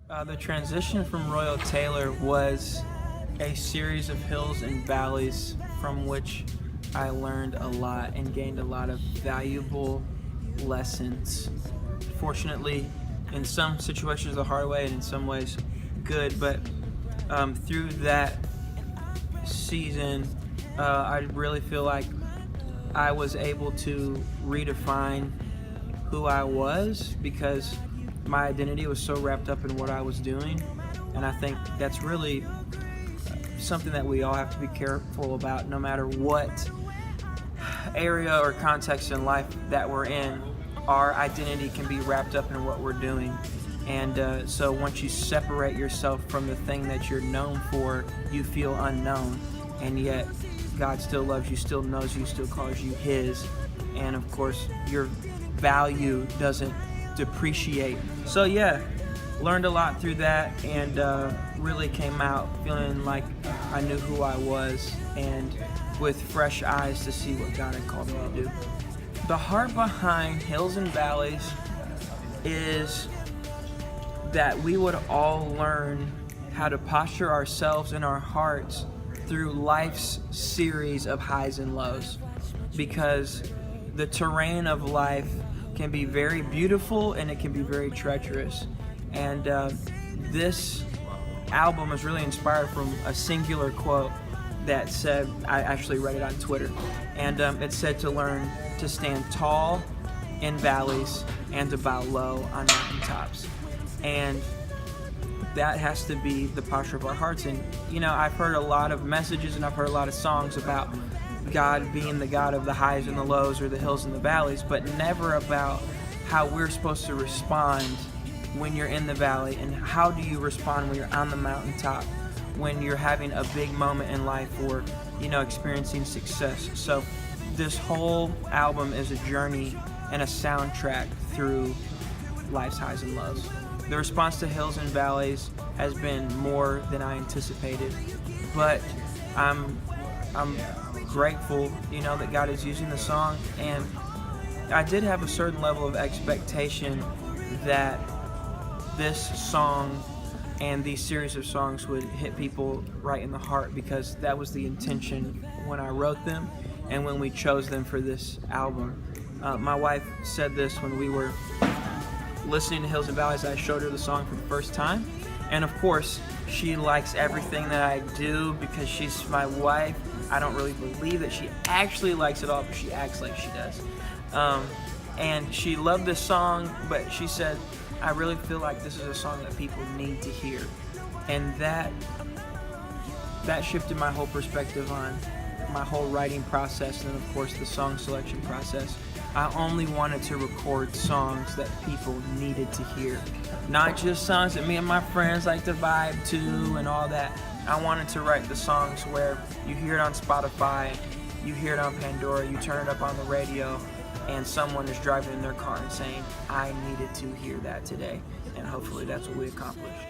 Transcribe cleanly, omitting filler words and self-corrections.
The transition from Royal Tailor was a series of hills and valleys from which I learned a lot and gained a lot of valuable lessons. Fortunately, in some situations the hard way and in some ways good, but through that season, I really feel like I was able to redefine who I was because my identity was so wrapped up in what I was doing, and I think that's really something that we all have to be careful about, no matter what area or context in life that we're in. Our identity can be wrapped up in what we're doing, and so once you separate yourself from the thing that you're known for, you feel unknown, and yet God still loves you, still knows you, still calls you His, and of course your value doesn't depreciate. So yeah, learned a lot through that, and really came out feeling like I knew who I was and with fresh eyes to see what God had called me to do. The heart behind Hills and Valleys is that we would all learn how to posture ourselves and our hearts through life's series of highs and lows, because the terrain of life can be very beautiful and it can be very treacherous. And this album was really inspired from a singular quote that said, I actually read it on Twitter, and it said to learn to stand tall in valleys and to bow low on mountaintops. And that has to be the posture of our hearts. And you know, I've heard a lot of messages and I've heard a lot of songs about God being the God of the highs and the lows, or the hills and the valleys, but never about how we're supposed to respond when you're in the valley, and how do you respond when you're on the mountaintop, when you're having a big moment in life, or experiencing success. So this whole album is a journey and a soundtrack through life's highs and lows. The response to Hills and Valleys has been more than I anticipated, but I'm grateful, that God is using the song, and I did have a certain level of expectation that this song and these series of songs would hit people right in the heart, because that was the intention when I wrote them and when we chose them for this album. My wife said this when we were listening to Hills and Valleys. I showed her the song for the first time, and of course she likes everything that I do because she's my wife. I don't really believe that she actually likes it all, but she acts like she does. And she loved this song, but she said, I really feel like this is a song that people need to hear. And that shifted my whole perspective on my whole writing process, and of course the song selection process. I only wanted to record songs that people needed to hear, not just songs that me and my friends like to vibe to and all that. I wanted to write the songs where you hear it on Spotify, you hear it on Pandora, you turn it up on the radio, and someone is driving in their car and saying, I needed to hear that today. And hopefully that's what we accomplished.